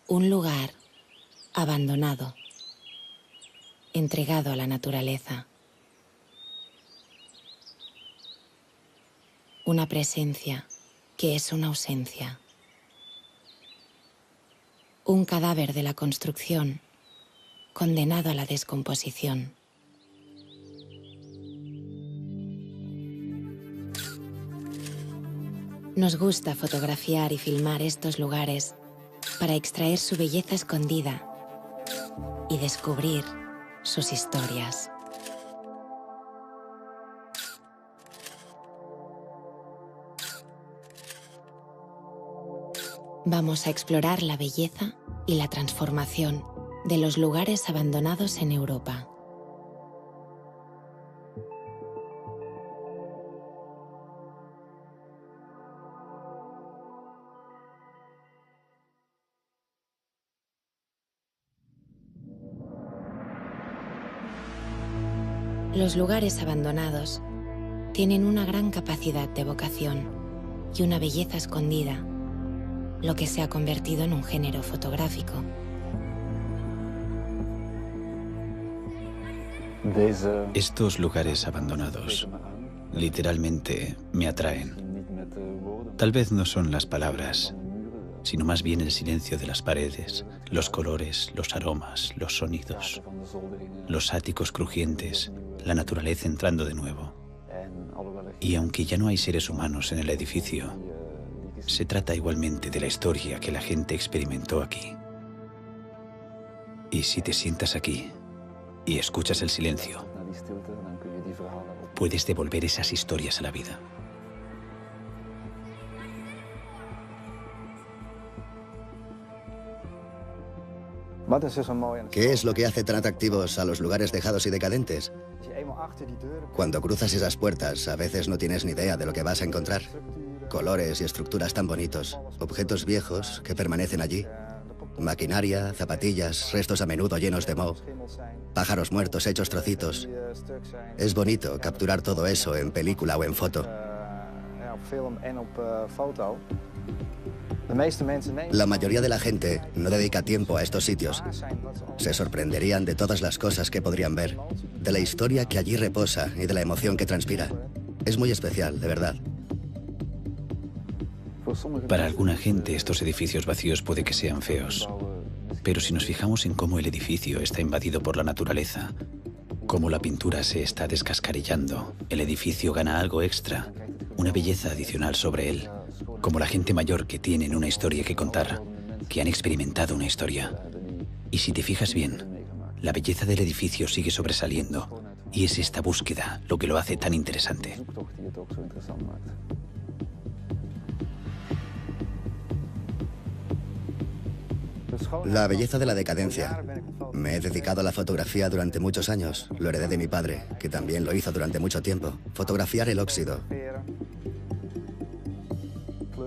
Un lugar abandonado, entregado a la naturaleza. Una presencia que es una ausencia. Un cadáver de la construcción, condenado a la descomposición. Nos gusta fotografiar y filmar estos lugares para extraer su belleza escondida y descubrir sus historias. Vamos a explorar la belleza y la transformación de los lugares abandonados en Europa. Los lugares abandonados tienen una gran capacidad de evocación y una belleza escondida, lo que se ha convertido en un género fotográfico. Estos lugares abandonados literalmente me atraen. Tal vez no son las palabras, sino más bien el silencio de las paredes, los colores, los aromas, los sonidos, los áticos crujientes, la naturaleza entrando de nuevo. Y aunque ya no hay seres humanos en el edificio, se trata igualmente de la historia que la gente experimentó aquí. Y si te sientas aquí y escuchas el silencio, puedes devolver esas historias a la vida. ¿Qué es lo que hace tan atractivos a los lugares dejados y decadentes? Cuando cruzas esas puertas, a veces no tienes ni idea de lo que vas a encontrar. Colores y estructuras tan bonitos, objetos viejos que permanecen allí. Maquinaria, zapatillas, restos a menudo llenos de moho, pájaros muertos hechos trocitos. Es bonito capturar todo eso en película o en foto. La mayoría de la gente no dedica tiempo a estos sitios. Se sorprenderían de todas las cosas que podrían ver, de la historia que allí reposa y de la emoción que transpira. Es muy especial, de verdad. Para alguna gente, estos edificios vacíos puede que sean feos. Pero si nos fijamos en cómo el edificio está invadido por la naturaleza, cómo la pintura se está descascarillando, el edificio gana algo extra, una belleza adicional sobre él, como la gente mayor que tienen una historia que contar, que han experimentado una historia. Y si te fijas bien, la belleza del edificio sigue sobresaliendo, y es esta búsqueda lo que lo hace tan interesante. La belleza de la decadencia. Me he dedicado a la fotografía durante muchos años. Lo heredé de mi padre, que también lo hizo durante mucho tiempo. Fotografiar el óxido.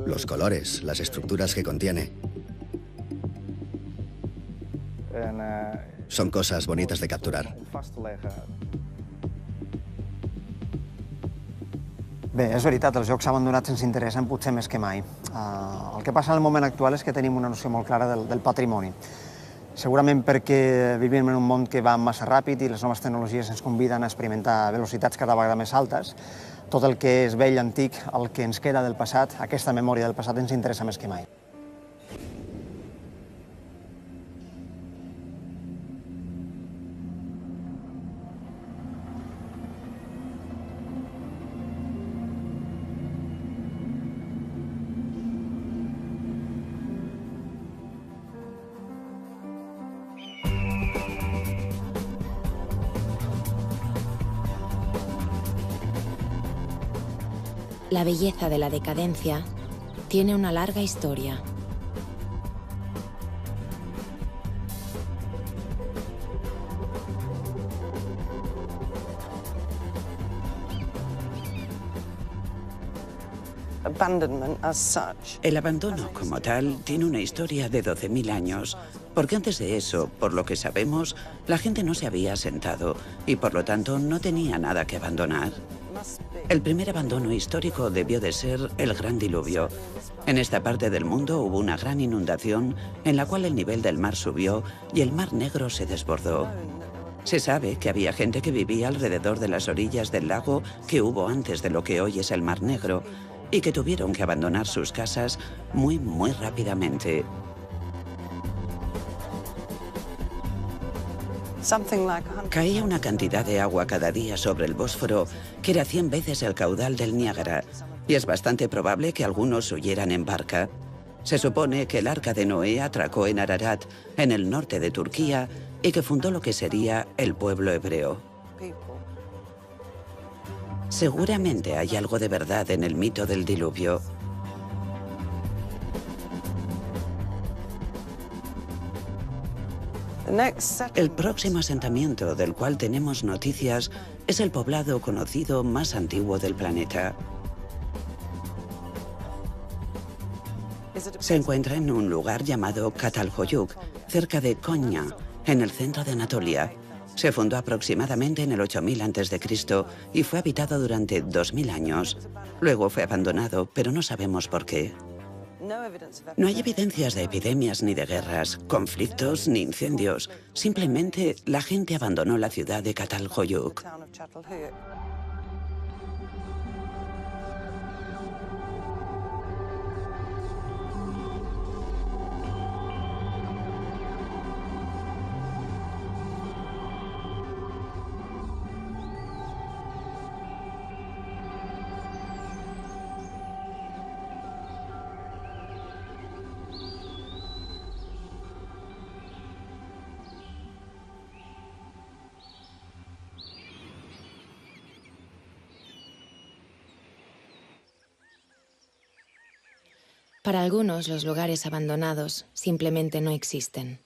Los colores, las estructuras que contiene. Son cosas bonitas de capturar. Bé, és veritat, els jocs abandonats ens interessen potser més que mai. El que passa en el moment actual és que tenim una noció molt clara del patrimoni. Segurament perquè vivim en un món que va massa ràpid i les noves tecnologies ens conviden a experimentar velocitats cada vegada més altes. Tot el que és vell, antic, el que ens queda del passat, aquesta memòria del passat ens interessa més que mai. La belleza de la decadencia tiene una larga historia. El abandono como tal tiene una historia de 12.000 años, porque antes de eso, por lo que sabemos, la gente no se había asentado y por lo tanto no tenía nada que abandonar. El primer abandono histórico debió de ser el Gran Diluvio. En esta parte del mundo hubo una gran inundación en la cual el nivel del mar subió y el Mar Negro se desbordó. Se sabe que había gente que vivía alrededor de las orillas del lago que hubo antes de lo que hoy es el Mar Negro y que tuvieron que abandonar sus casas muy rápidamente. Caía una cantidad de agua cada día sobre el Bósforo que era 100 veces el caudal del Niágara, y es bastante probable que algunos huyeran en barca. Se supone que el Arca de Noé atracó en Ararat, en el norte de Turquía, y que fundó lo que sería el pueblo hebreo. Seguramente hay algo de verdad en el mito del diluvio. El próximo asentamiento del cual tenemos noticias es el poblado conocido más antiguo del planeta. Se encuentra en un lugar llamado Catalhoyuk, cerca de Konya, en el centro de Anatolia. Se fundó aproximadamente en el 8000 a.C. y fue habitado durante 2000 años. Luego fue abandonado, pero no sabemos por qué. No hay evidencias de epidemias ni de guerras, conflictos ni incendios. Simplemente la gente abandonó la ciudad de Catalhoyuk. Para algunos, los lugares abandonados simplemente no existen.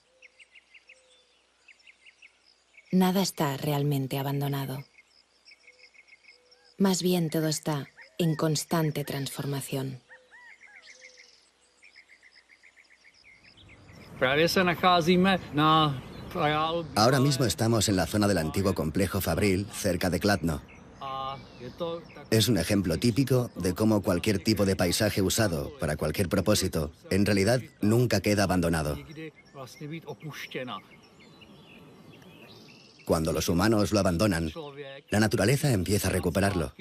Nada está realmente abandonado. Más bien todo está en constante transformación. Ahora mismo estamos en la zona del antiguo complejo fabril, cerca de Kladno. Es un ejemplo típico de cómo cualquier tipo de paisaje usado para cualquier propósito, en realidad nunca queda abandonado. Cuando los humanos lo abandonan, la naturaleza empieza a recuperarlo.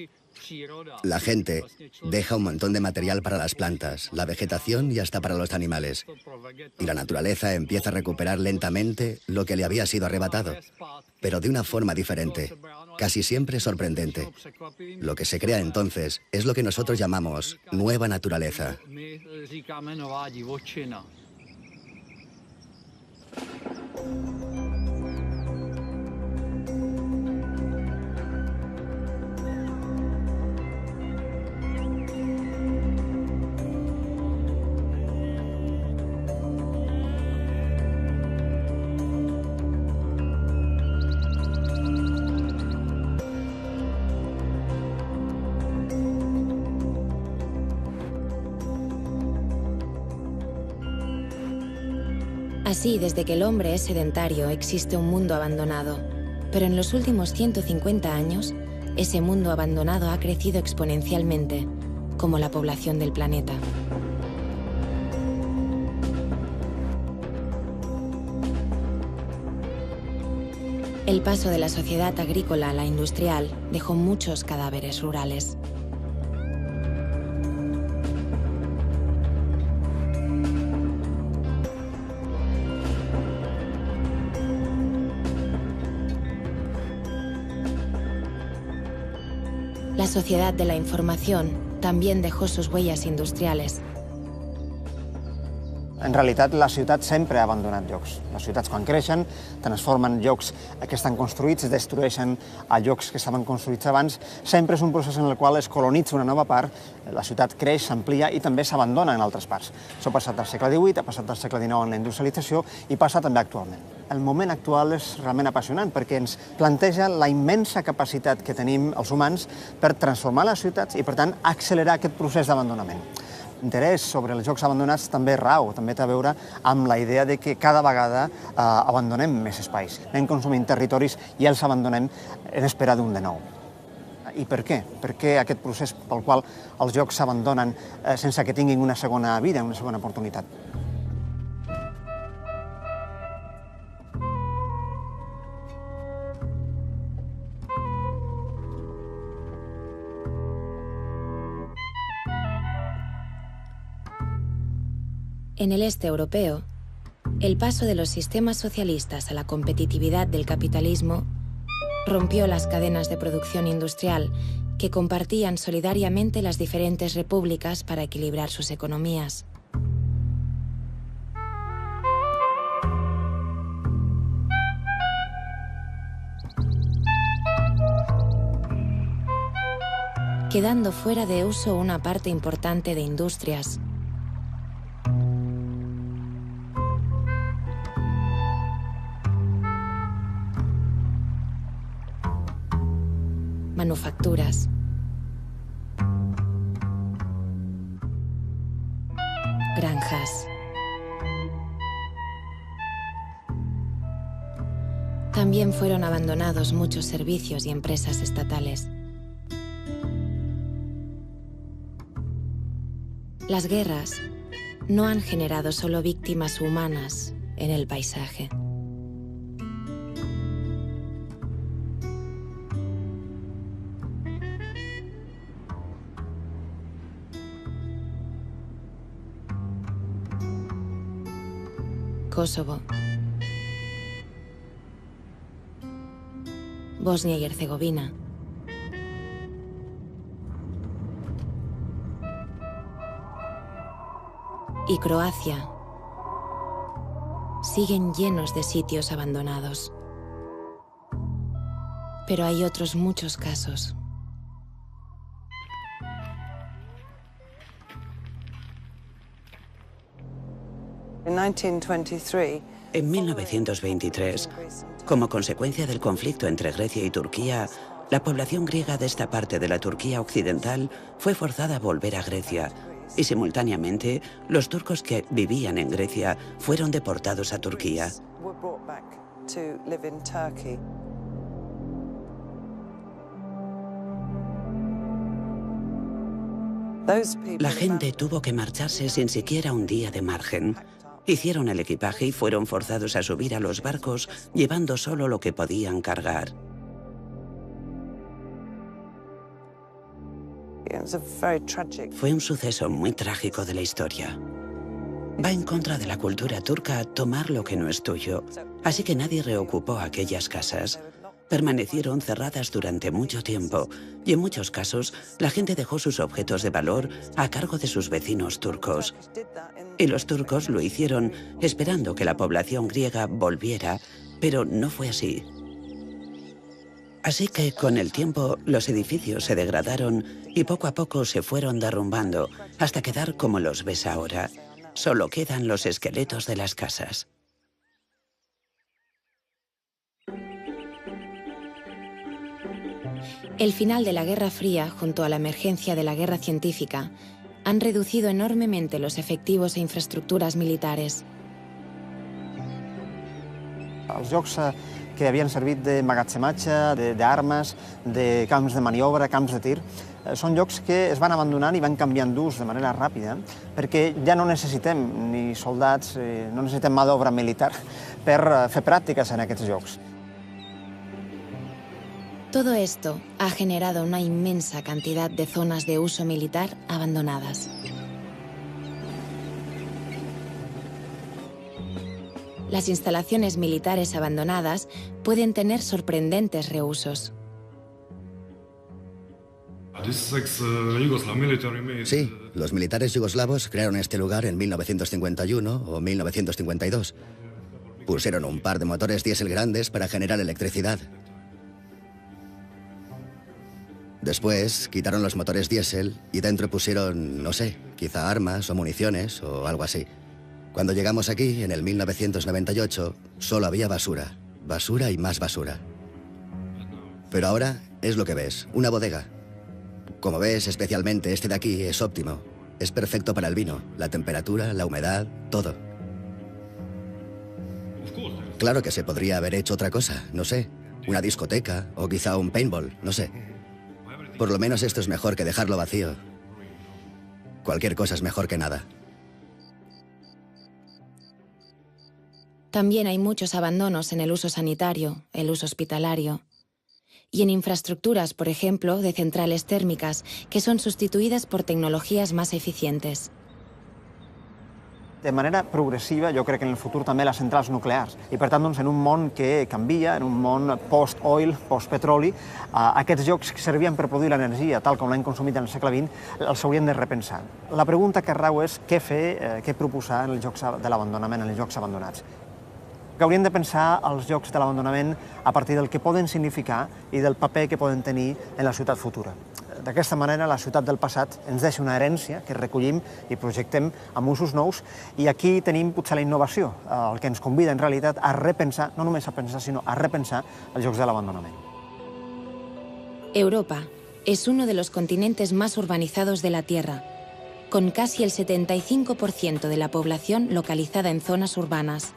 La gente deja un montón de material para las plantas, la vegetación y hasta para los animales. Y la naturaleza empieza a recuperar lentamente lo que le había sido arrebatado, pero de una forma diferente, casi siempre sorprendente. Lo que se crea entonces es lo que nosotros llamamos nueva naturaleza. Así, desde que el hombre es sedentario, existe un mundo abandonado. Pero en los últimos 150 años, ese mundo abandonado ha crecido exponencialmente, como la población del planeta. El paso de la sociedad agrícola a la industrial dejó muchos cadáveres rurales. La sociedad de la información también dejó sus huellas industriales. En realitat, la ciutat sempre ha abandonat llocs. Les ciutats, quan creixen, transformen llocs que estan construïts, destrueixen a llocs que estaven construïts abans. Sempre és un procés en el qual es colonitza una nova part, la ciutat creix, s'amplia i també s'abandona en altres parts. Això ha passat al segle XVIII, ha passat al segle XIX en la industrialització i passa també actualment. El moment actual és realment apassionant perquè ens planteja la immensa capacitat que tenim els humans per transformar les ciutats i, per tant, accelerar aquest procés d'abandonament. L'interès sobre els jocs abandonats també rau, també té a veure amb la idea de que cada vegada abandonem més espais. Anem consumint territoris i els abandonem en espera d'un de nou. I per què? Per què aquest procés pel qual els jocs s'abandonen sense que tinguin una segona vida, una segona oportunitat? En el este europeo, el paso de los sistemas socialistas a la competitividad del capitalismo rompió las cadenas de producción industrial que compartían solidariamente las diferentes repúblicas para equilibrar sus economías. Quedando fuera de uso una parte importante de industrias. Manufacturas. Granjas. También fueron abandonados muchos servicios y empresas estatales. Las guerras no han generado solo víctimas humanas en el paisaje. Kosovo, Bosnia y Herzegovina, y Croacia siguen llenos de sitios abandonados. Pero hay otros muchos casos. En 1923, como consecuencia del conflicto entre Grecia y Turquía, la población griega de esta parte de la Turquía occidental fue forzada a volver a Grecia y simultáneamente los turcos que vivían en Grecia fueron deportados a Turquía. La gente tuvo que marcharse sin siquiera un día de margen. Hicieron el equipaje y fueron forzados a subir a los barcos llevando solo lo que podían cargar. Fue un suceso muy trágico de la historia. Va en contra de la cultura turca tomar lo que no es tuyo, así que nadie reocupó aquellas casas. Permanecieron cerradas durante mucho tiempo y en muchos casos la gente dejó sus objetos de valor a cargo de sus vecinos turcos. Y los turcos lo hicieron esperando que la población griega volviera, pero no fue así. Así que con el tiempo los edificios se degradaron y poco a poco se fueron derrumbando hasta quedar como los ves ahora. Solo quedan los esqueletos de las casas. El final de la Guerra Fría, junto a la emergencia de la guerra científica, han reducido enormemente los efectivos e infraestructuras militares. Els jocs que havien servit de magatzematge, d'armes, de camps de maniobra, camps de tir, són jocs que es van abandonant i van canviant d'ús de manera ràpida perquè ja no necessitem ni soldats, no necessitem mà d'obra militar per fer pràctiques en aquests jocs. Todo esto ha generado una inmensa cantidad de zonas de uso militar abandonadas. Las instalaciones militares abandonadas pueden tener sorprendentes reusos. Sí, los militares yugoslavos crearon este lugar en 1951 o 1952. Pusieron un par de motores diésel grandes para generar electricidad. Después quitaron los motores diésel y dentro pusieron, no sé, quizá armas o municiones o algo así. Cuando llegamos aquí, en el 1998, solo había basura. Basura y más basura. Pero ahora es lo que ves, una bodega. Como ves, especialmente este de aquí es óptimo. Es perfecto para el vino, la temperatura, la humedad, todo. Claro que se podría haber hecho otra cosa, no sé. Una discoteca o quizá un paintball, no sé. Por lo menos esto es mejor que dejarlo vacío. Cualquier cosa es mejor que nada. También hay muchos abandonos en el uso sanitario, el uso hospitalario, y en infraestructuras, por ejemplo, de centrales tèrmiques, que són substituïdes per tecnologies més eficients. De manera progressiva, jo crec que en el futur també les centrals nuclears. I per tant, doncs, en un món que canvia, en un món post-oil, post-petroli, aquests llocs que servien per produir l'energia, tal com l'han consumit en el segle XX, els haurien de repensar. La pregunta que rau és què fer, què proposar en els llocs de l'abandonament, en els llocs abandonats. Que hauríem de pensar els llocs de l'abandonament a partir del que poden significar i del paper que poden tenir en la ciutat futura. D'aquesta manera, la ciutat del passat ens deixa una herència que recollim i projectem amb usos nous, i aquí tenim potser la innovació, el que ens convida en realitat a repensar, no només a pensar, sinó a repensar els llocs de l'abandonament. Europa es uno de los continentes más urbanizados de la Tierra, con casi el 75% de la población localizada en zonas urbanas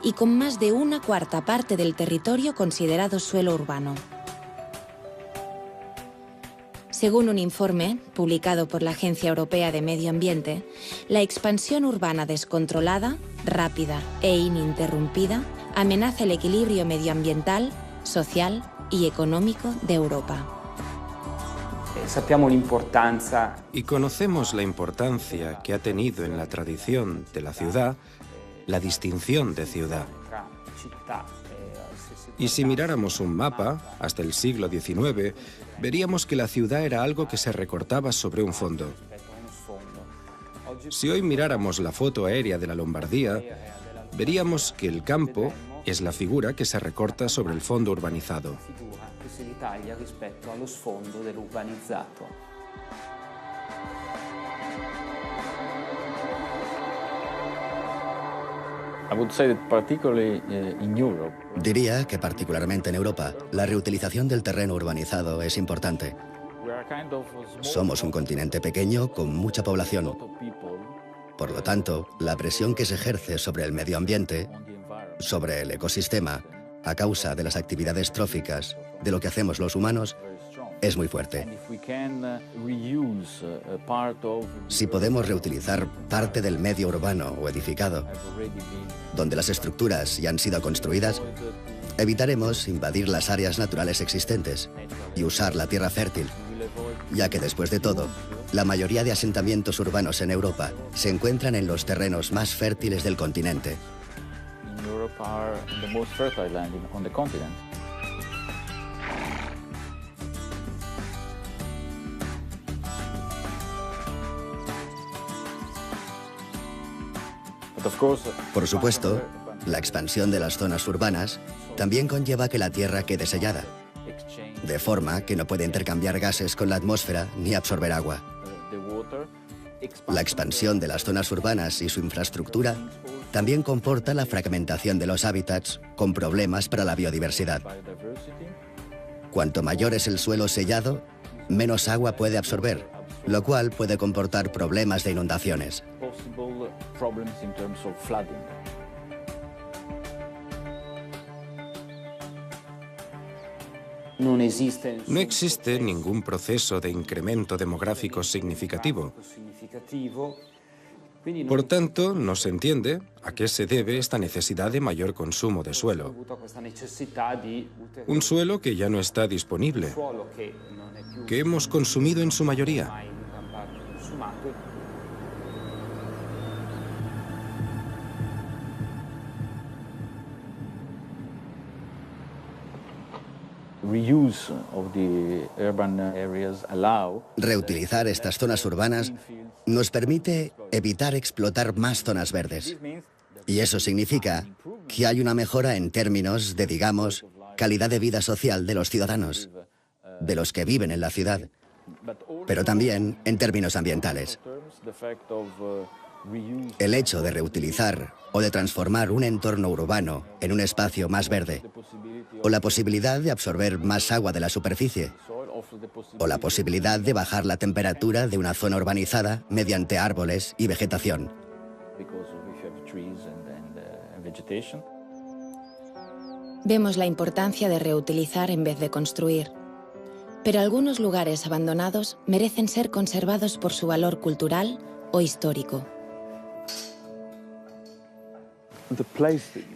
y con más de una cuarta parte del territorio considerado suelo urbano. Según un informe publicado por la Agencia Europea de Medio Ambiente, la expansión urbana descontrolada, rápida e ininterrumpida amenaza el equilibrio medioambiental, social y económico de Europa. Y conocemos la importancia que ha tenido en la tradición de la ciudad la distinción de ciudad. Y si miráramos un mapa, hasta el siglo XIX, veríamos que la ciudad era algo que se recortaba sobre un fondo. Si hoy miráramos la foto aérea de la Lombardía, veríamos que el campo es la figura que se recorta sobre el fondo urbanizado. Diría que particularmente en Europa, la reutilización del terreno urbanizado es importante. Somos un continente pequeño con mucha población. Por lo tanto, la presión que se ejerce sobre el medio ambiente, sobre el ecosistema, a causa de las actividades tróficas, de lo que hacemos los humanos, es muy fuerte. Si podemos reutilizar parte del medio urbano o edificado, donde las estructuras ya han sido construidas, evitaremos invadir las áreas naturales existentes y usar la tierra fértil, ya que después de todo, la mayoría de asentamientos urbanos en Europa se encuentran en los terrenos más fértiles del continente. Por supuesto, la expansión de las zonas urbanas también conlleva que la Tierra quede sellada, de forma que no puede intercambiar gases con la atmósfera ni absorber agua. La expansión de las zonas urbanas y su infraestructura también comporta la fragmentación de los hábitats con problemas para la biodiversidad. Cuanto mayor es el suelo sellado, menos agua puede absorber, lo cual puede comportar problemas de inundaciones. No existe ningún proceso de incremento demográfico significativo. Por tanto, no se entiende a qué se debe esta necesidad de mayor consumo de suelo. Un suelo que ya no está disponible, que hemos consumido en su mayoría. Reutilizar estas zonas urbanas nos permite evitar explotar más zonas verdes. Y eso significa que hay una mejora en términos de, digamos, calidad de vida social de los ciudadanos, de los que viven en la ciudad, pero también en términos ambientales. El hecho de reutilizar o de transformar un entorno urbano en un espacio más verde, o la posibilidad de absorber más agua de la superficie, o la posibilidad de bajar la temperatura de una zona urbanizada mediante árboles y vegetación. Vemos la importancia de reutilizar en vez de construir. Pero algunos lugares abandonados merecen ser conservados por su valor cultural o histórico.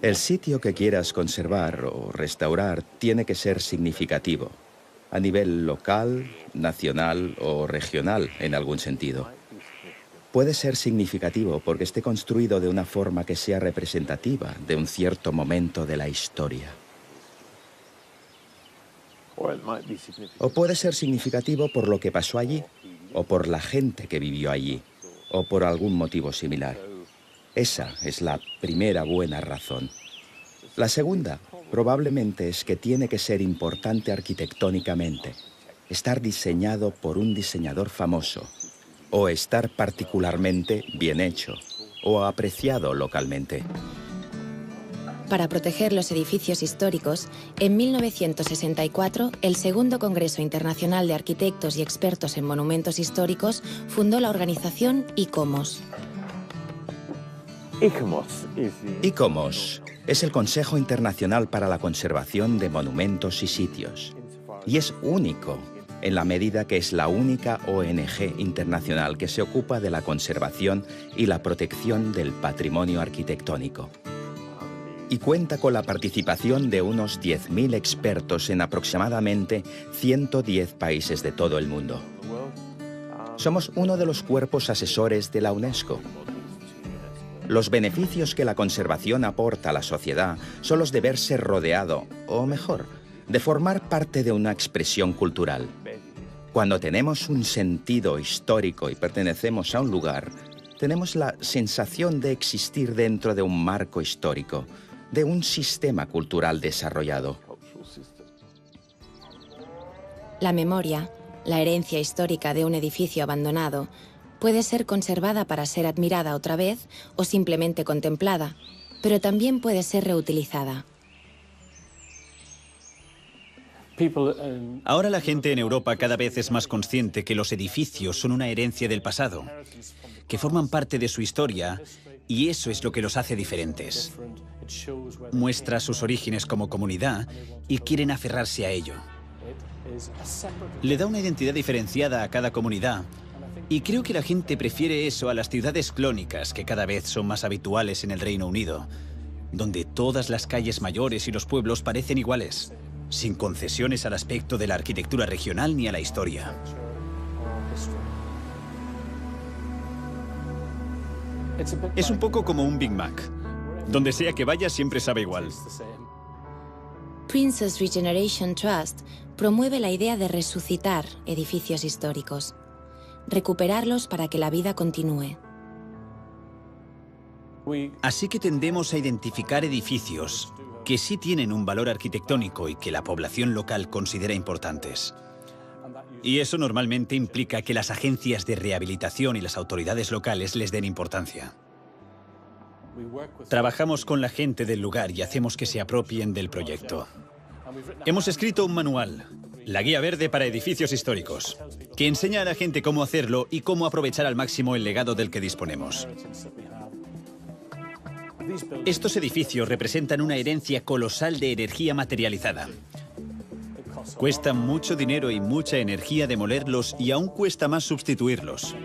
El sitio que quieras conservar o restaurar tiene que ser significativo, a nivel local, nacional o regional en algún sentido. Puede ser significativo porque esté construido de una forma que sea representativa de un cierto momento de la historia. O puede ser significativo por lo que pasó allí, o por la gente que vivió allí, o por algún motivo similar. Esa es la primera buena razón. La segunda, probablemente, es que tiene que ser importante arquitectónicamente, estar diseñado por un diseñador famoso, o estar particularmente bien hecho, o apreciado localmente. Para proteger los edificios históricos, en 1964, el Segundo Congreso Internacional de Arquitectos y Expertos en Monumentos Históricos fundó la organización ICOMOS. ICOMOS es el Consejo Internacional para la Conservación de Monumentos y Sitios, y es único en la medida que es la única ONG internacional que se ocupa de la conservación y la protección del patrimonio arquitectónico. Y cuenta con la participación de unos 10.000 expertos en aproximadamente 110 países de todo el mundo. Somos uno de los cuerpos asesores de la UNESCO. Los beneficios que la conservación aporta a la sociedad son los de verse rodeado, o mejor, de formar parte de una expresión cultural. Cuando tenemos un sentido histórico y pertenecemos a un lugar, tenemos la sensación de existir dentro de un marco histórico, de un sistema cultural desarrollado. La memoria, la herencia histórica de un edificio abandonado, puede ser conservada para ser admirada otra vez o simplemente contemplada, pero también puede ser reutilizada. Ahora la gente en Europa cada vez es más consciente que los edificios son una herencia del pasado, que forman parte de su historia, y eso es lo que los hace diferentes. Muestra sus orígenes como comunidad y quieren aferrarse a ello. Le da una identidad diferenciada a cada comunidad, y creo que la gente prefiere eso a las ciudades clónicas que cada vez son más habituales en el Reino Unido, donde todas las calles mayores y los pueblos parecen iguales, sin concesiones al aspecto de la arquitectura regional ni a la historia. Es un poco como un Big Mac. Donde sea que vaya siempre sabe igual. Princess Regeneration Trust promueve la idea de resucitar edificios históricos, recuperarlos para que la vida continúe. Así que tendemos a identificar edificios que sí tienen un valor arquitectónico y que la población local considera importantes. Y eso normalmente implica que las agencias de rehabilitación y las autoridades locales les den importancia. Trabajamos con la gente del lugar y hacemos que se apropien del proyecto. Hemos escrito un manual, la Guía Verde para Edificios Históricos, que enseña a la gente cómo hacerlo y cómo aprovechar al máximo el legado del que disponemos. Estos edificios representan una herencia colosal de energía materializada. Cuesta mucho dinero y mucha energía demolerlos y aún cuesta más sustituirlos.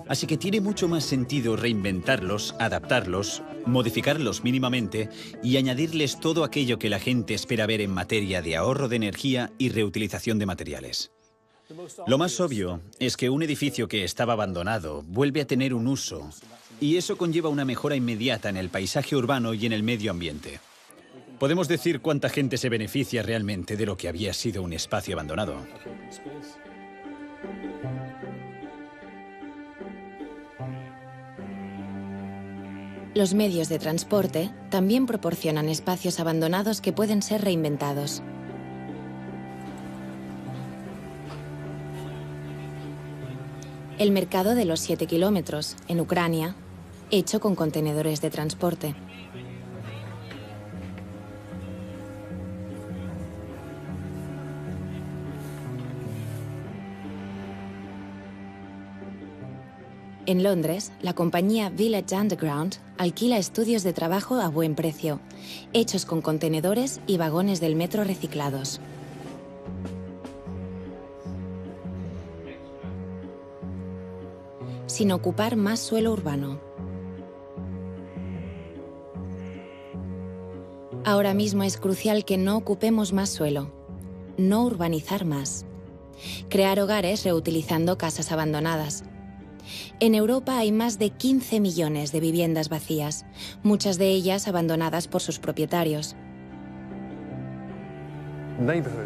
Así que tiene mucho más sentido reinventarlos, adaptarlos, modificarlos mínimamente y añadirles todo aquello que la gente espera ver en materia de ahorro de energía y reutilización de materiales. Lo más obvio es que un edificio que estaba abandonado vuelve a tener un uso, y eso conlleva una mejora inmediata en el paisaje urbano y en el medio ambiente. Podemos decir cuánta gente se beneficia realmente de lo que había sido un espacio abandonado. Los medios de transporte también proporcionan espacios abandonados que pueden ser reinventados. El mercado de los 7 kilómetros, en Ucrania, hecho con contenedores de transporte. En Londres, la compañía Village Underground alquila estudios de trabajo a buen precio, hechos con contenedores y vagones del metro reciclados. sin ocupar más suelo urbano. Ahora mismo es crucial que no ocupemos más suelo, no urbanizar más, crear hogares reutilizando casas abandonadas. En Europa hay más de 15 millones de viviendas vacías, muchas de ellas abandonadas por sus propietarios.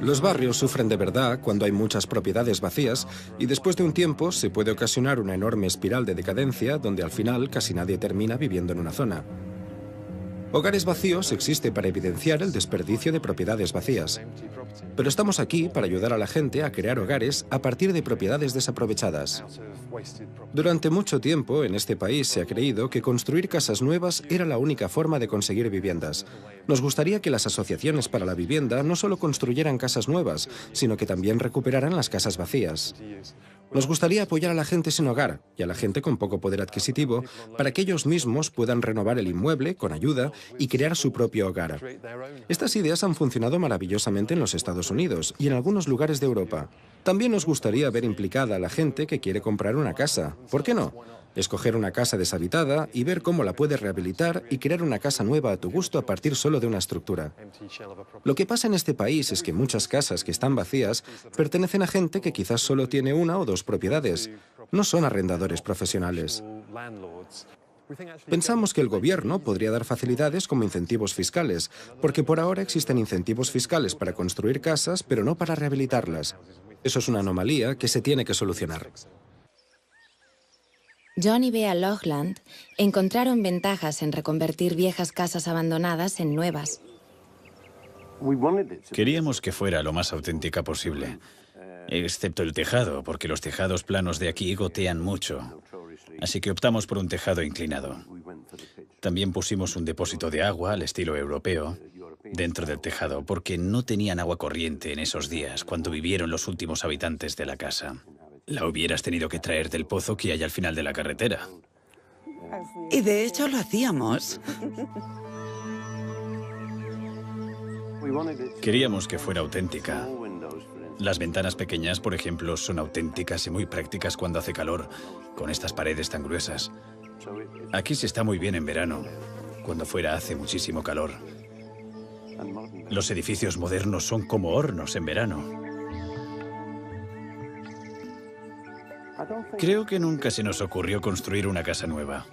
Los barrios sufren de verdad cuando hay muchas propiedades vacías y después de un tiempo se puede ocasionar una enorme espiral de decadencia donde al final casi nadie termina viviendo en una zona. Hogares Vacíos existe para evidenciar el desperdicio de propiedades vacías. Pero estamos aquí para ayudar a la gente a crear hogares a partir de propiedades desaprovechadas. Durante mucho tiempo en este país se ha creído que construir casas nuevas era la única forma de conseguir viviendas. Nos gustaría que las asociaciones para la vivienda no solo construyeran casas nuevas, sino que también recuperaran las casas vacías. Nos gustaría apoyar a la gente sin hogar y a la gente con poco poder adquisitivo para que ellos mismos puedan renovar el inmueble con ayuda y crear su propio hogar. Estas ideas han funcionado maravillosamente en los Estados Unidos y en algunos lugares de Europa. También nos gustaría ver implicada a la gente que quiere comprar una casa. ¿Por qué no? Escoger una casa deshabitada y ver cómo la puedes rehabilitar y crear una casa nueva a tu gusto a partir solo de una estructura. Lo que pasa en este país es que muchas casas que están vacías pertenecen a gente que quizás solo tiene una o dos propiedades. No son arrendadores profesionales. Pensamos que el gobierno podría dar facilidades como incentivos fiscales, porque por ahora existen incentivos fiscales para construir casas, pero no para rehabilitarlas. Eso es una anomalía que se tiene que solucionar. John y Bea Loughlin encontraron ventajas en reconvertir viejas casas abandonadas en nuevas. Queríamos que fuera lo más auténtica posible, excepto el tejado, porque los tejados planos de aquí gotean mucho. Así que optamos por un tejado inclinado. También pusimos un depósito de agua al estilo europeo dentro del tejado, porque no tenían agua corriente en esos días cuando vivieron los últimos habitantes de la casa. La hubieras tenido que traer del pozo que hay al final de la carretera. Y de hecho lo hacíamos. Queríamos que fuera auténtica. Las ventanas pequeñas, por ejemplo, son auténticas y muy prácticas cuando hace calor, con estas paredes tan gruesas. Aquí se está muy bien en verano, cuando fuera hace muchísimo calor. Los edificios modernos son como hornos en verano. Creo que nunca se nos ocurrió construir una casa nueva.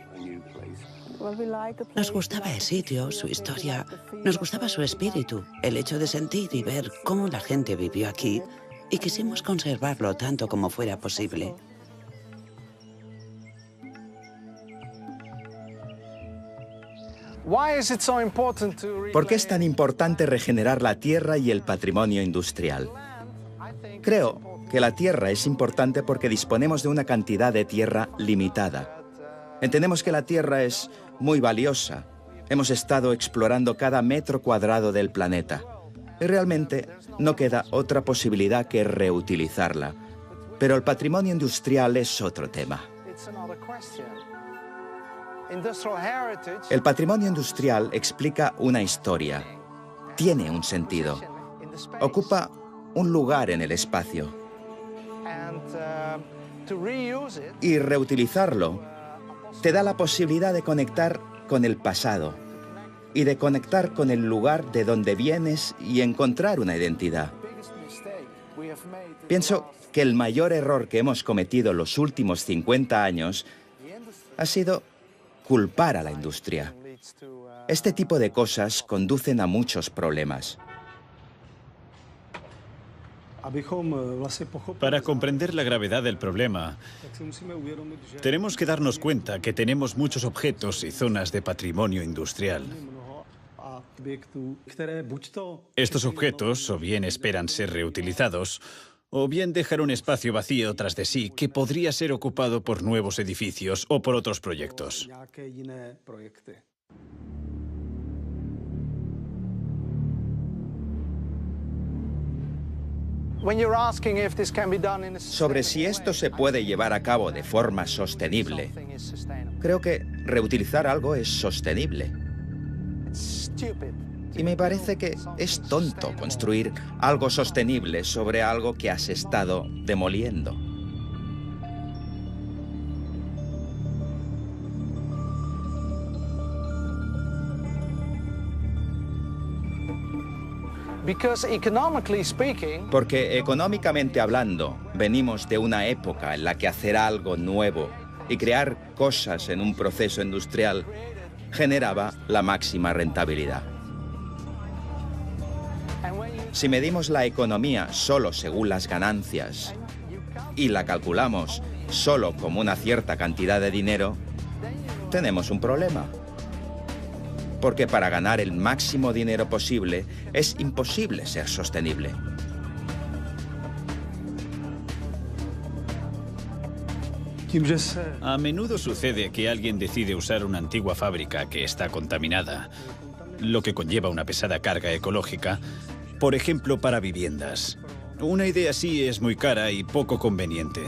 Nos gustaba el sitio, su historia, nos gustaba su espíritu, el hecho de sentir y ver cómo la gente vivió aquí y quisimos conservarlo tanto como fuera posible. ¿Por qué es tan importante regenerar la tierra y el patrimonio industrial? Creo que la tierra es importante porque disponemos de una cantidad de tierra limitada. Entendemos que la tierra es muy valiosa. Hemos estado explorando cada metro cuadrado del planeta. Y realmente no queda otra posibilidad que reutilizarla. Pero el patrimonio industrial es otro tema. El patrimonio industrial explica una historia. Tiene un sentido. Ocupa un lugar en el espacio. Y reutilizarlo te da la posibilidad de conectar con el pasado y de conectar con el lugar de donde vienes y encontrar una identidad. Pienso que el mayor error que hemos cometido los últimos 50 años ha sido culpar a la industria. Este tipo de cosas conducen a muchos problemas. Para comprender la gravedad del problema, tenemos que darnos cuenta que tenemos muchos objetos y zonas de patrimonio industrial. Estos objetos o bien esperan ser reutilizados, o bien dejar un espacio vacío tras de sí que podría ser ocupado por nuevos edificios o por otros proyectos. Sobre si esto se puede llevar a cabo de forma sostenible, creo que reutilizar algo es sostenible. Y me parece que es tonto construir algo sostenible sobre algo que has estado demoliendo. Porque económicamente hablando, venimos de una época en la que hacer algo nuevo y crear cosas en un proceso industrial generaba la máxima rentabilidad. Si medimos la economía solo según las ganancias y la calculamos solo como una cierta cantidad de dinero, tenemos un problema. Porque para ganar el máximo dinero posible es imposible ser sostenible. A menudo sucede que alguien decide usar una antigua fábrica que está contaminada, lo que conlleva una pesada carga ecológica, por ejemplo, para viviendas. Una idea así es muy cara y poco conveniente.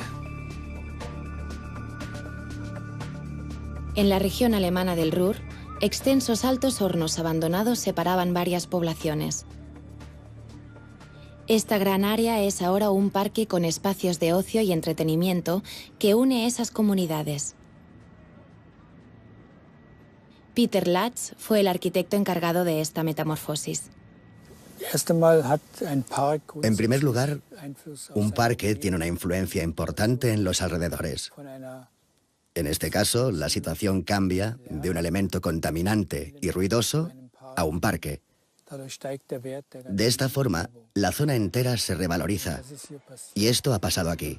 En la región alemana del Ruhr, extensos altos hornos abandonados separaban varias poblaciones. Esta gran área es ahora un parque con espacios de ocio y entretenimiento que une esas comunidades. Peter Latz fue el arquitecto encargado de esta metamorfosis. En primer lugar, un parque tiene una influencia importante en los alrededores. En este caso, la situación cambia de un elemento contaminante y ruidoso a un parque. De esta forma, la zona entera se revaloriza. Y esto ha pasado aquí.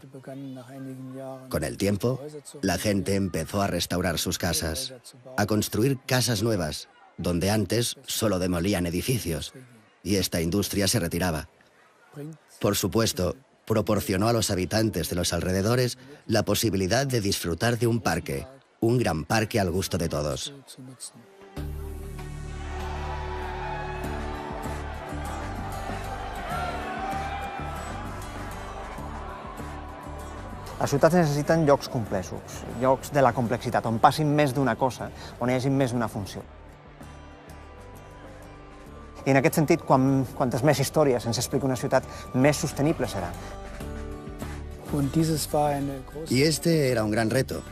Con el tiempo, la gente empezó a restaurar sus casas, a construir casas nuevas, donde antes solo demolían edificios, y esta industria se retiraba. Por supuesto, proporcionó a los habitantes de los alrededores la posibilidad de disfrutar de un parque, un gran parque al gusto de todos. Les ciutats necessiten llocs complexos, llocs de la complexitat, on passin més d'una cosa, on hi hagi més d'una funció. I en aquest sentit, quantes més històries ens explica una ciutat, més sostenible serà. Y este era un gran reto.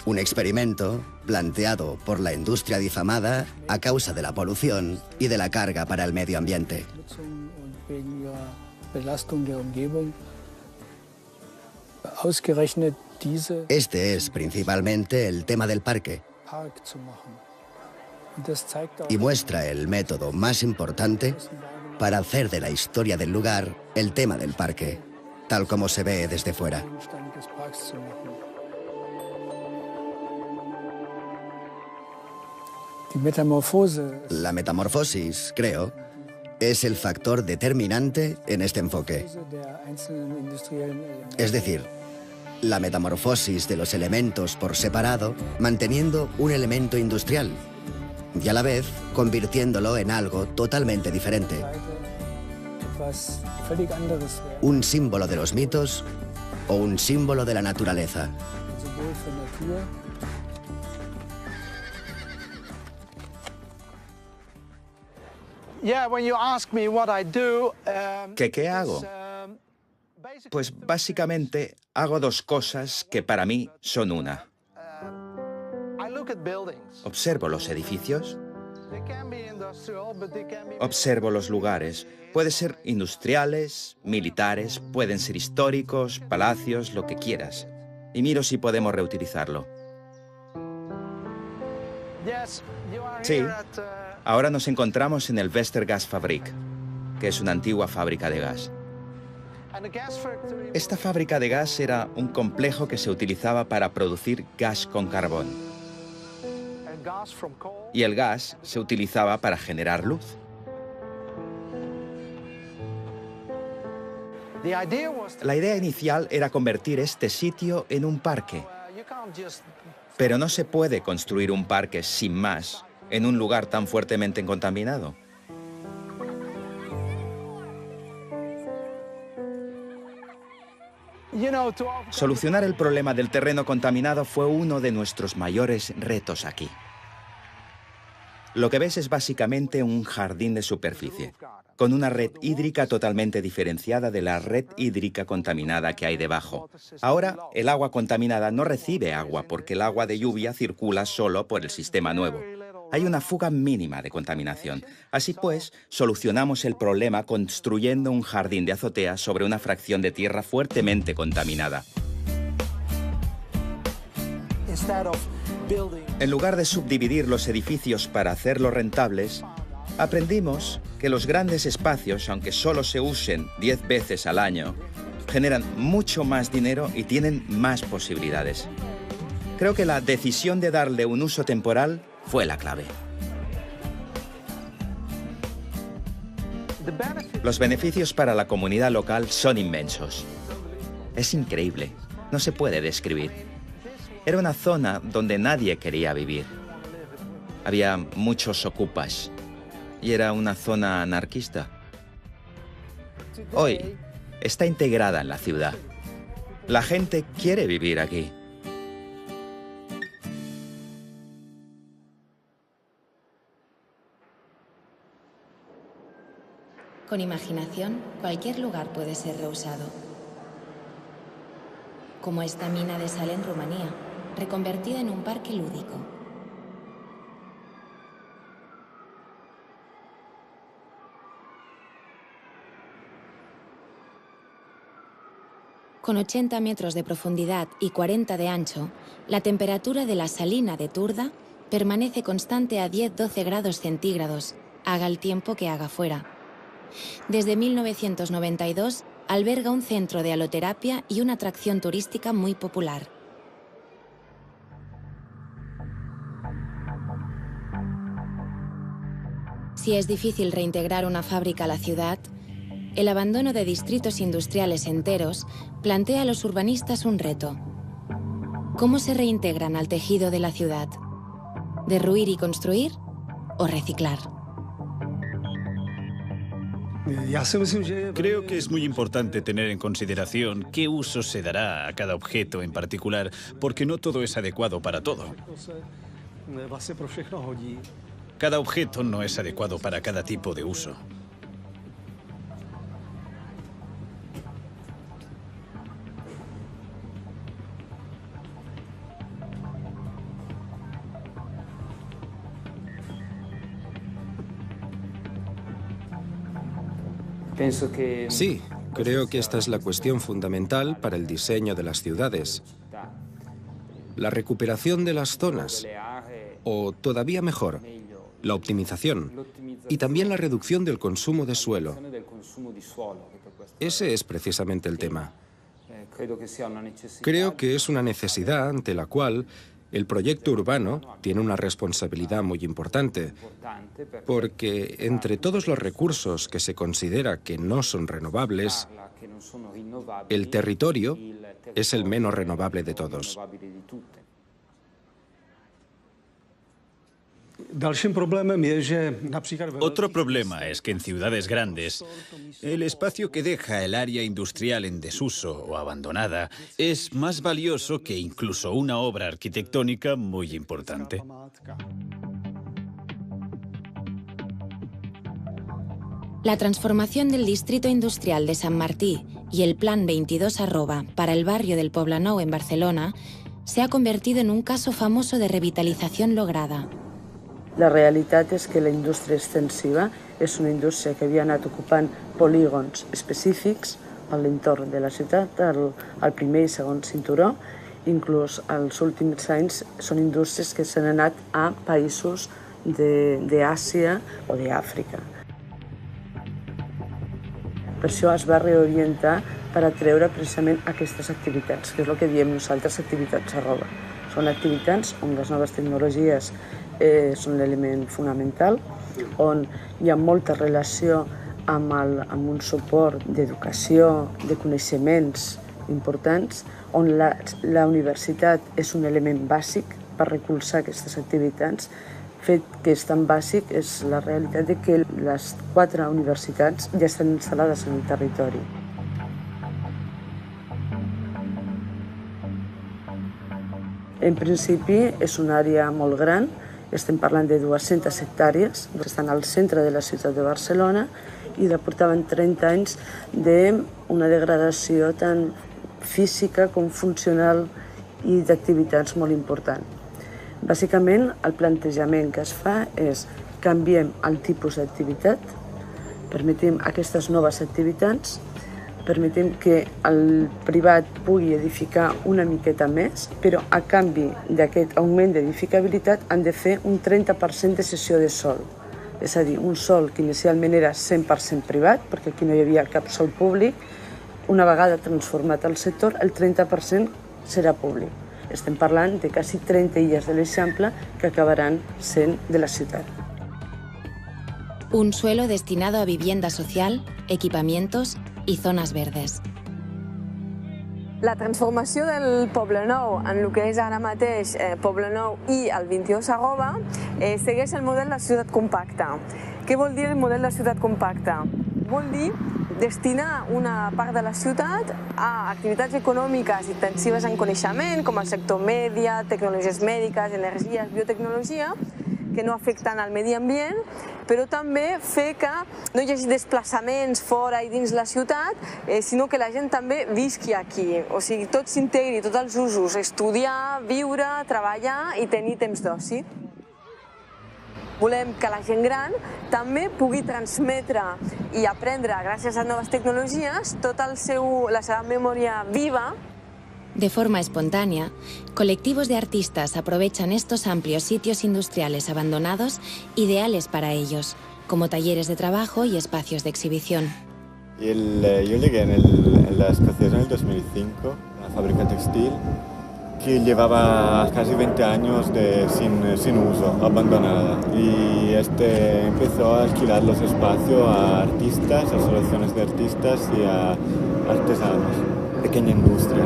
Un experimento planteado por la industria difamada a causa de la polución y de la carga para el medio ambiente. Este es principalmente el tema del parque y muestra el método más importante para hacer de la historia del lugar el tema del parque, tal como se ve desde fuera. La metamorfosis, creo, es el factor determinante en este enfoque. Es decir, la metamorfosis de los elementos por separado, manteniendo un elemento industrial y a la vez convirtiéndolo en algo totalmente diferente. Un símbolo de los mitos o un símbolo de la naturaleza. ¿Qué hago? Pues básicamente hago dos cosas que para mí son una. Observo los edificios. Observo los lugares. Pueden ser industriales, militares, pueden ser históricos, palacios, lo que quieras. Y miro si podemos reutilizarlo. Sí. Ahora nos encontramos en el Westergasfabrik, que es una antigua fábrica de gas. Esta fábrica de gas era un complejo que se utilizaba para producir gas con carbón. Y el gas se utilizaba para generar luz. La idea inicial era convertir este sitio en un parque. Pero no se puede construir un parque sin más en un lugar tan fuertemente contaminado. Solucionar el problema del terreno contaminado fue uno de nuestros mayores retos aquí. Lo que ves es básicamente un jardín de superficie, con una red hídrica totalmente diferenciada de la red hídrica contaminada que hay debajo. Ahora, el agua contaminada no recibe agua porque el agua de lluvia circula solo por el sistema nuevo. hay una fuga mínima de contaminación. Así pues, solucionamos el problema construyendo un jardín de azotea sobre una fracción de tierra fuertemente contaminada. En lugar de subdividir los edificios para hacerlos rentables, aprendimos que los grandes espacios, aunque solo se usen 10 veces al año, generan mucho más dinero y tienen más posibilidades. Creo que la decisión de darle un uso temporal fue la clave. Los beneficios para la comunidad local son inmensos. Es increíble, no se puede describir. Era una zona donde nadie quería vivir. Había muchos ocupas y era una zona anarquista. Hoy está integrada en la ciudad. La gente quiere vivir aquí. Con imaginación, cualquier lugar puede ser reusado. Como esta mina de sal en Rumanía, reconvertida en un parque lúdico. Con 80 metros de profundidad y 40 de ancho, la temperatura de la salina de Turda permanece constante a 10-12 grados centígrados, haga el tiempo que haga fuera. Desde 1992 alberga un centro de haloterapia y una atracción turística muy popular. Si es difícil reintegrar una fábrica a la ciudad, el abandono de distritos industriales enteros plantea a los urbanistas un reto. ¿Cómo se reintegran al tejido de la ciudad? ¿Derruir y construir o reciclar? Creo que es muy importante tener en consideración qué uso se dará a cada objeto en particular, porque no todo es adecuado para todo. Cada objeto no es adecuado para cada tipo de uso. Sí, creo que esta es la cuestión fundamental para el diseño de las ciudades. La recuperación de las zonas, o todavía mejor, la optimización y también la reducción del consumo de suelo. Ese es precisamente el tema. Creo que es una necesidad ante la cual el proyecto urbano tiene una responsabilidad muy importante, porque entre todos los recursos que se considera que no son renovables, el territorio es el menos renovable de todos. Otro problema es que en ciudades grandes, el espacio que deja el área industrial en desuso o abandonada es más valioso que incluso una obra arquitectónica muy importante. La transformación del distrito industrial de Sant Martí y el Plan 22@ para el barrio del Poblenou en Barcelona se ha convertido en un caso famoso de revitalización lograda. La realitat és que la indústria extensiva és una indústria que havia anat ocupant polígons específics a l'entorn de la ciutat, al primer i segon cinturó. Inclús els últims anys són indústries que s'han anat a països d'Àsia o d'Àfrica. Per això es va reorientar per atreure precisament aquestes activitats, que és el que diem nosaltres activitats arroba. Són activitats on les noves tecnologies són l'element fonamental, on hi ha molta relació amb un suport d'educació, de coneixements importants, on la universitat és un element bàsic per recolzar aquestes activitats. Fet que és tan bàsic és la realitat de que les 4 universitats ja estan instal·lades en el territori. En principi és una àrea molt gran, estem parlant de 200 hectàrees, que estan al centre de la ciutat de Barcelona i portaven 30 anys d'una degradació tant física com funcional i d'activitats molt important. Bàsicament, el plantejament que es fa és canviem el tipus d'activitat, permetim aquestes noves activitats, permetim que el privat pugui edificar una miqueta més, però a canvi d'aquest augment d'edificabilitat han de fer un 30% de cessió de sòl. És a dir, un sòl que inicialment era 100% privat, perquè aquí no hi havia cap sòl públic, una vegada transformat el sector, el 30% serà públic. Estem parlant de quasi 30 illes de l'Eixample que acabaran sent de la ciutat. Un suelo destinado a vivienda social, equipamientos y zonas verdes. La transformació del Poblenou en el que és ara mateix Poblenou i el 22 Sagoba segueix el model de ciutat compacta. Què vol dir el model de ciutat compacta? Vol dir destinar una part de la ciutat a activitats econòmiques intensives en coneixement, com el sector mèdia, tecnologies mèdiques, energies, biotecnologia, que no afecten el medi ambient, però també fer que no hi hagi desplaçaments fora i dins la ciutat, sinó que la gent també visqui aquí. O sigui, tot s'integri, tots els usos, estudiar, viure, treballar i tenir temps d'oci. Volem que la gent gran també pugui transmetre i aprendre, gràcies a noves tecnologies, tota la seva memòria viva. De forma espontánea, colectivos de artistas aprovechan estos amplios sitios industriales abandonados, ideales para ellos, como talleres de trabajo y espacios de exhibición. Yo llegué en la escocesa en el 2005, una fábrica textil que llevaba casi 20 años sin uso, abandonada. Y empezó a alquilar los espacios a artistas, a asociaciones de artistas y a artesanos, pequeña industria.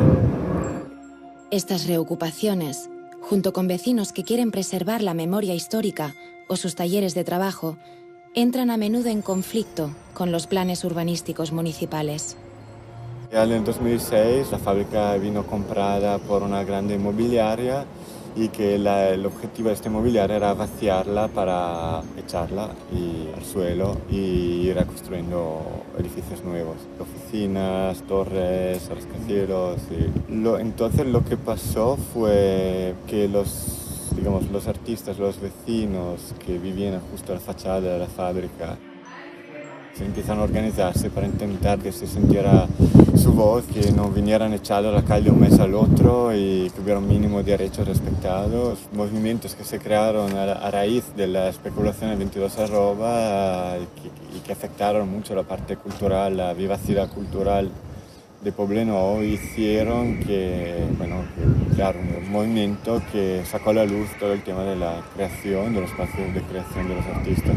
Estas reocupaciones, junto con vecinos que quieren preservar la memoria histórica o sus talleres de trabajo, entran a menudo en conflicto con los planes urbanísticos municipales. En el 2006 la fábrica vino comprada por una grande inmobiliaria y que el objetivo de esta inmobiliaria era vaciarla para echarla al suelo y ir construyendo edificios nuevos, oficinas, torres, rascacielos. Entonces lo que pasó fue que los artistas, los vecinos que vivían justo a la fachada de la fábrica, se empiezan a organizarse para intentar que se sintiera su voz, que no vinieran echados a la calle un mes al otro y que hubiera un mínimo de derechos respetados. Movimientos que se crearon a raíz de la especulación del 22 arroba y que afectaron mucho la parte cultural, la vivacidad cultural de Poblenou, hicieron que crear un movimiento que sacó a la luz todo el tema de la creación, de los espacios de creación de los artistas.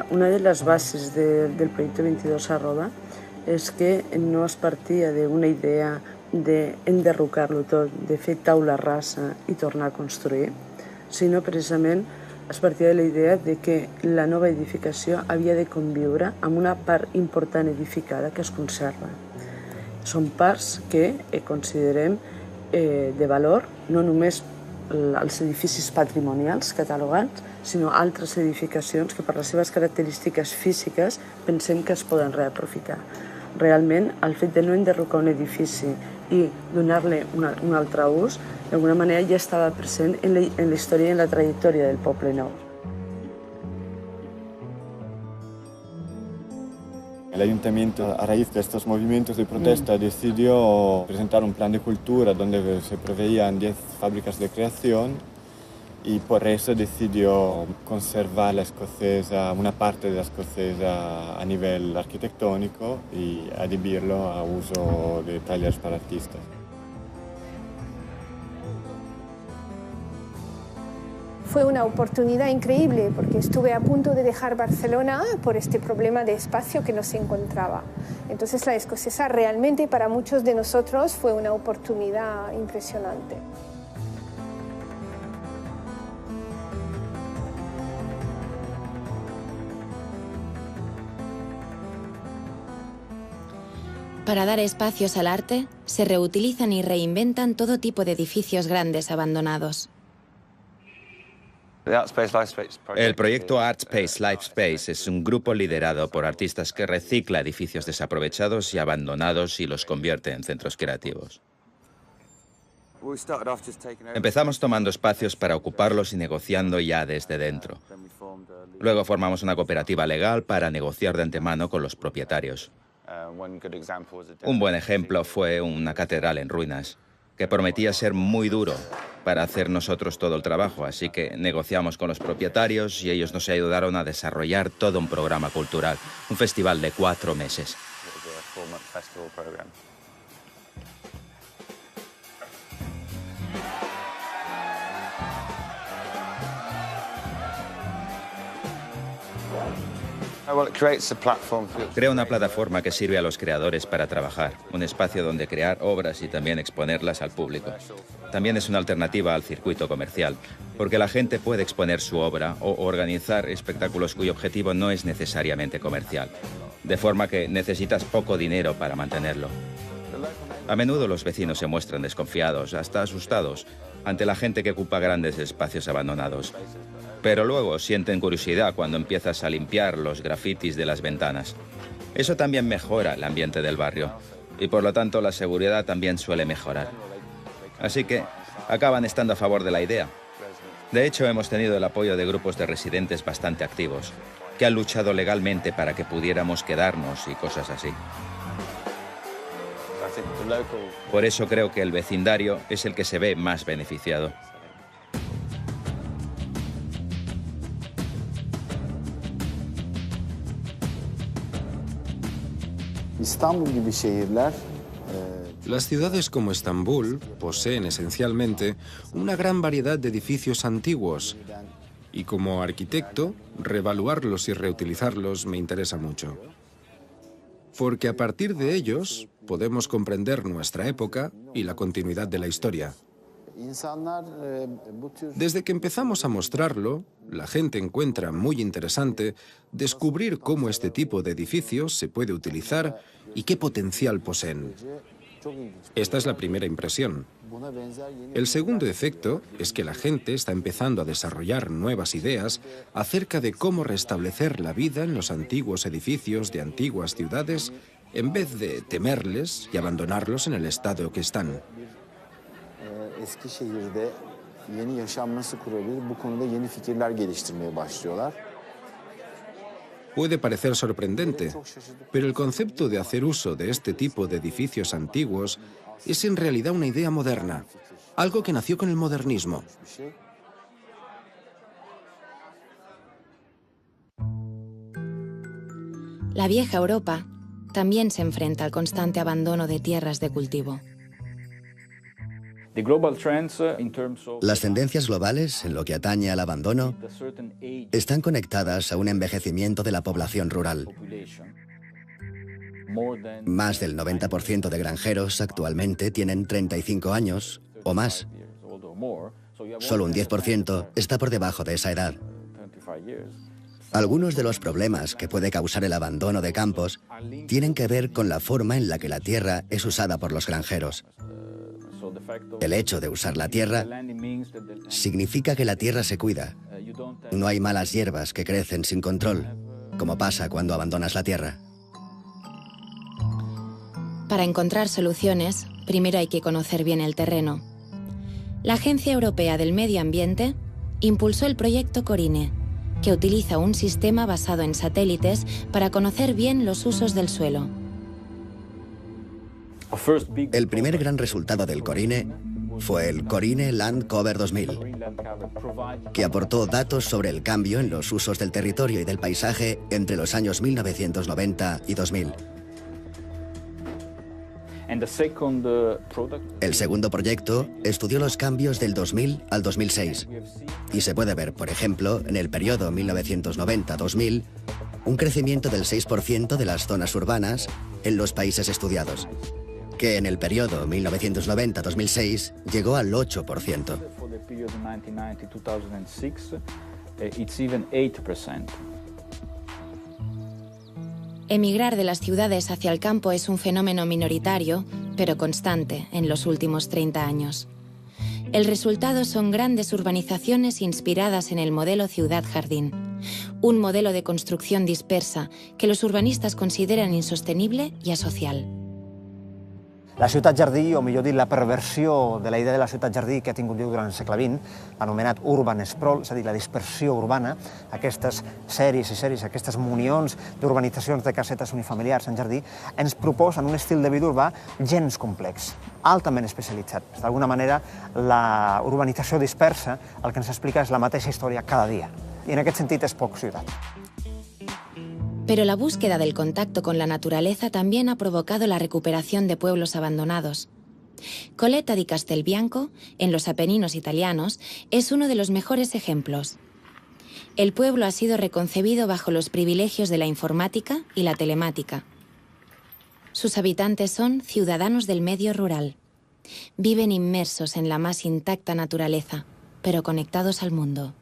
Una de les bases del projecte 22 arroba és que no es partia d'una idea d'enderrocar-lo tot, de fer taula rasa i tornar a construir, sinó precisament es partia de la idea de que la nova edificació havia de conviure amb una part important edificada que es conserva. Són parts que considerem de valor, no només els edificis patrimonials catalogats, sinó altres edificacions que per les seves característiques físiques pensem que es poden reaprofitar. Realment, el fet de no enderrocar un edifici i donar-li un altre ús, d'alguna manera ja estava present en la història i en la trajectòria del Poblenou. El ayuntamiento, a raíz de estos movimientos de protesta, decidió presentar un plan de cultura donde se preveían 10 fábricas de creación y por eso decidió conservar la escocesa, una parte de la escocesa a nivel arquitectónico y adhibirlo a uso de talleres para artistas. Fue una oportunidad increíble porque estuve a punto de dejar Barcelona por este problema de espacio que no se encontraba. Entonces la escocesa realmente para muchos de nosotros fue una oportunidad impresionante. Para dar espacios al arte, se reutilizan y reinventan todo tipo de edificios grandes abandonados. El proyecto ArtSpace LifeSpace es un grupo liderado por artistas que recicla edificios desaprovechados y abandonados y los convierte en centros creativos. Empezamos tomando espacios para ocuparlos y negociando ya desde dentro. Luego formamos una cooperativa legal para negociar de antemano con los propietarios. Un buen ejemplo fue una catedral en ruinas, que prometía ser muy duro para hacer nosotros todo el trabajo, así que negociamos con los propietarios y ellos nos ayudaron a desarrollar todo un programa cultural, un festival de 4 meses. Crea una plataforma que sirve a los creadores para trabajar, un espacio donde crear obras y también exponerlas al público. También es una alternativa al circuito comercial, porque la gente puede exponer su obra o organizar espectáculos cuyo objetivo no es necesariamente comercial, de forma que necesitas poco dinero para mantenerlo. A menudo los vecinos se muestran desconfiados, hasta asustados, ante la gente que ocupa grandes espacios abandonados. Pero luego sienten curiosidad cuando empiezas a limpiar los grafitis de las ventanas. Eso también mejora el ambiente del barrio y por lo tanto la seguridad también suele mejorar. Así que acaban estando a favor de la idea. De hecho, hemos tenido el apoyo de grupos de residentes bastante activos, que han luchado legalmente para que pudiéramos quedarnos y cosas así. Por eso creo que el vecindario es el que se ve más beneficiado. Las ciudades como Estambul poseen esencialmente una gran variedad de edificios antiguos y como arquitecto, reevaluarlos y reutilizarlos me interesa mucho. Porque a partir de ellos podemos comprender nuestra época y la continuidad de la historia. Desde que empezamos a mostrarlo, la gente encuentra muy interesante descubrir cómo este tipo de edificios se puede utilizar y qué potencial poseen. Esta es la primera impresión. El segundo efecto es que la gente está empezando a desarrollar nuevas ideas acerca de cómo restablecer la vida en los antiguos edificios de antiguas ciudades en vez de temerles y abandonarlos en el estado que están. Eskişehir'de yeni yaşam nasıl kurabilir? Bu konuda yeni fikirler geliştirmeye başlıyorlar. Puede parecer sorprendente, pero el concepto de hacer uso de este tipo de edificios antiguos es en realidad una idea moderna, algo que nació con el modernismo. La vieja Europa también se enfrenta al constante abandono de tierras de cultivo. Las tendencias globales, en lo que atañe al abandono, están conectadas a un envejecimiento de la población rural. Más del 90% de granjeros actualmente tienen 35 años o más. Solo un 10% está por debajo de esa edad. Algunos de los problemas que puede causar el abandono de campos tienen que ver con la forma en la que la tierra es usada por los granjeros. El hecho de usar la tierra significa que la tierra se cuida. No hay malas hierbas que crecen sin control, como pasa cuando abandonas la tierra. Para encontrar soluciones, primero hay que conocer bien el terreno. La Agencia Europea del Medio Ambiente impulsó el proyecto Corine, que utiliza un sistema basado en satélites para conocer bien los usos del suelo. El primer gran resultado del Corine fue el Corine Land Cover 2000, que aportó datos sobre el cambio en los usos del territorio y del paisaje entre los años 1990 y 2000. El segundo proyecto estudió los cambios del 2000 al 2006 y se puede ver, por ejemplo, en el periodo 1990-2000, un crecimiento del 6% de las zonas urbanas en los países estudiados, que en el periodo 1990-2006 llegó al 8%. Emigrar de las ciudades hacia el campo es un fenómeno minoritario, pero constante en los últimos 30 años. El resultado son grandes urbanizaciones inspiradas en el modelo ciudad-jardín, un modelo de construcción dispersa que los urbanistas consideran insostenible y asocial. La ciutat-jardí, o millor dit, la perversió de la idea de la ciutat-jardí que ha tingut lloc durant el segle XX, l'anomenat urban sprawl, és a dir, la dispersió urbana, aquestes sèries i sèries, aquestes munions d'urbanitzacions de casetes unifamiliars en jardí, ens proposen un estil de vida urbà gens complex, altament especialitzat. D'alguna manera, la urbanització dispersa el que ens explica és la mateixa història cada dia. I en aquest sentit és poc ciutat. Pero la búsqueda del contacto con la naturaleza también ha provocado la recuperación de pueblos abandonados. Coletta di Castelbianco, en los Apeninos italianos, es uno de los mejores ejemplos. El pueblo ha sido reconcebido bajo los privilegios de la informática y la telemática. Sus habitantes son ciudadanos del medio rural. Viven inmersos en la más intacta naturaleza, pero conectados al mundo.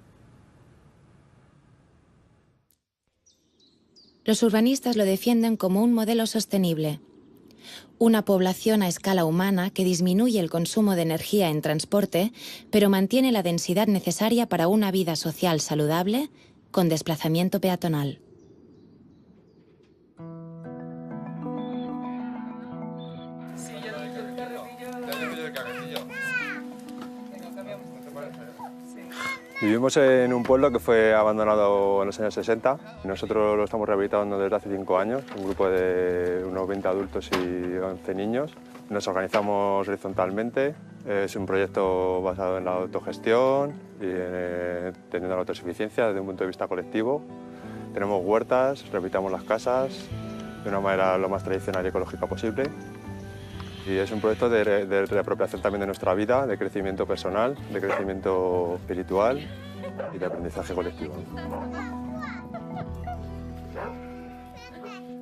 Los urbanistas lo defienden como un modelo sostenible. Una población a escala humana que disminuye el consumo de energía en transporte, pero mantiene la densidad necesaria para una vida social saludable con desplazamiento peatonal. Vivimos en un pueblo que fue abandonado en los años 60. Nosotros lo estamos rehabilitando desde hace 5 años, un grupo de unos 20 adultos y 11 niños. Nos organizamos horizontalmente, es un proyecto basado en la autogestión y teniendo la autosuficiencia desde un punto de vista colectivo. Tenemos huertas, rehabilitamos las casas de una manera lo más tradicional y ecológica posible. Y es un proyecto de reapropiación también de nuestra vida, de crecimiento personal, de crecimiento espiritual y de aprendizaje colectivo.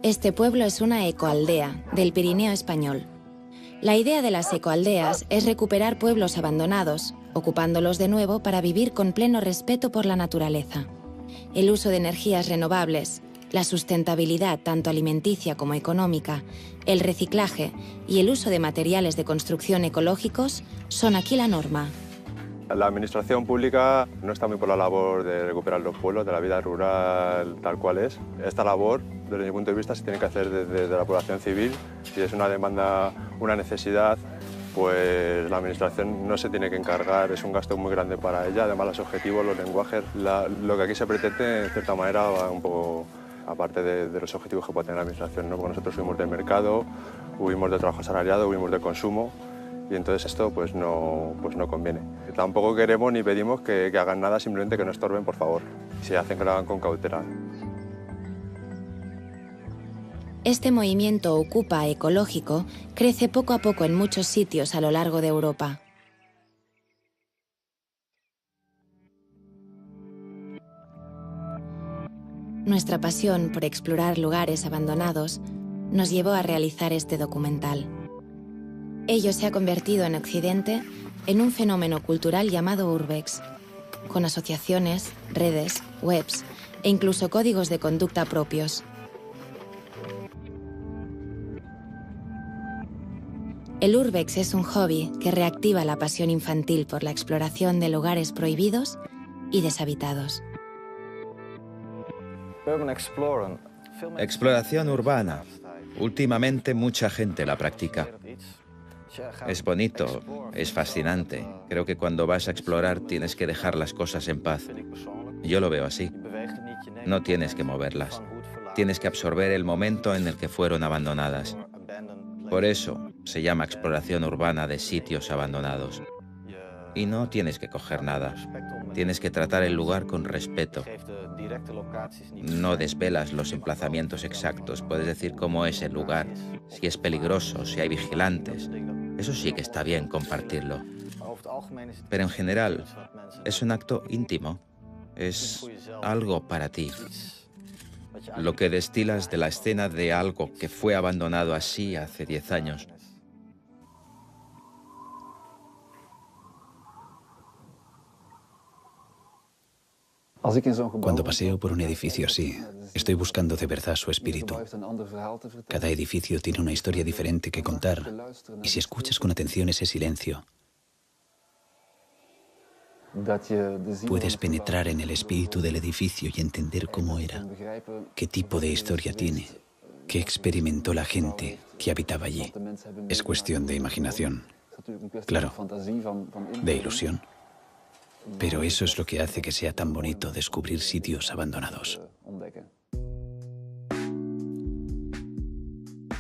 Este pueblo es una ecoaldea del Pirineo español. La idea de las ecoaldeas es recuperar pueblos abandonados, ocupándolos de nuevo para vivir con pleno respeto por la naturaleza. El uso de energías renovables, la sustentabilidad tanto alimenticia como económica, el reciclaje y el uso de materiales de construcción ecológicos son aquí la norma. La administración pública no está muy por la labor de recuperar los pueblos, de la vida rural tal cual es. Esta labor, desde mi punto de vista, se tiene que hacer desde la población civil. Si es una demanda, una necesidad, pues la administración no se tiene que encargar, es un gasto muy grande para ella. Además, los objetivos, los lenguajes, lo que aquí se pretende, en cierta manera, va un poco aparte de los objetivos que puede tener la administración, ¿no? Porque nosotros huimos del mercado, huimos del trabajo asalariado, huimos del consumo y entonces esto pues no conviene. Tampoco queremos ni pedimos que hagan nada, simplemente que no estorben, por favor. Si hacen, que lo hagan con cautela. Este movimiento Ocupa ecológico crece poco a poco en muchos sitios a lo largo de Europa. Nuestra pasión por explorar lugares abandonados nos llevó a realizar este documental. Ello se ha convertido en Occidente en un fenómeno cultural llamado Urbex, con asociaciones, redes, webs e incluso códigos de conducta propios. El Urbex es un hobby que reactiva la pasión infantil por la exploración de lugares prohibidos y deshabitados. Exploración urbana. Últimamente mucha gente la practica. Es bonito, es fascinante. Creo que cuando vas a explorar tienes que dejar las cosas en paz. Yo lo veo así. No tienes que moverlas. Tienes que absorber el momento en el que fueron abandonadas. Por eso se llama exploración urbana de sitios abandonados. Y no tienes que coger nada. Tienes que tratar el lugar con respeto. No desvelas los emplazamientos exactos. Puedes decir cómo es el lugar, si es peligroso, si hay vigilantes. Eso sí que está bien compartirlo. Pero en general es un acto íntimo. Es algo para ti. Lo que destilas de la escena de algo que fue abandonado así hace 10 años. Cuando paseo por un edificio así, estoy buscando de verdad su espíritu. Cada edificio tiene una historia diferente que contar, y si escuchas con atención ese silencio, puedes penetrar en el espíritu del edificio y entender cómo era, qué tipo de historia tiene, qué experimentó la gente que habitaba allí. Es cuestión de imaginación, claro, de ilusión. Pero eso es lo que hace que sea tan bonito descubrir sitios abandonados.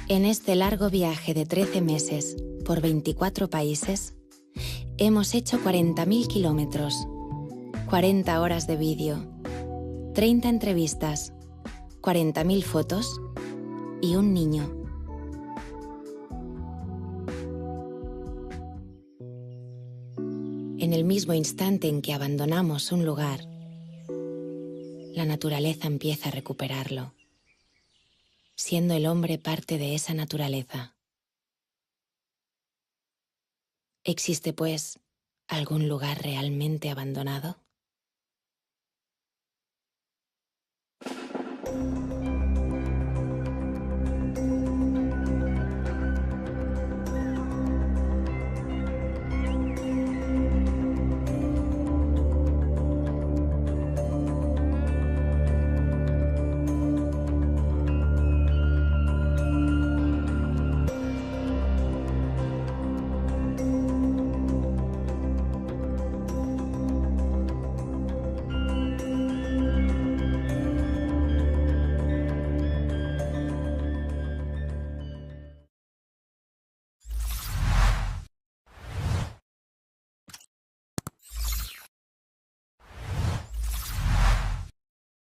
En este largo viaje de 13 meses por 24 países, hemos hecho 40.000 kilómetros, 40 horas de vídeo, 30 entrevistas, 40.000 fotos y un niño. En el mismo instante en que abandonamos un lugar, la naturaleza empieza a recuperarlo, siendo el hombre parte de esa naturaleza. ¿Existe, pues, algún lugar realmente abandonado?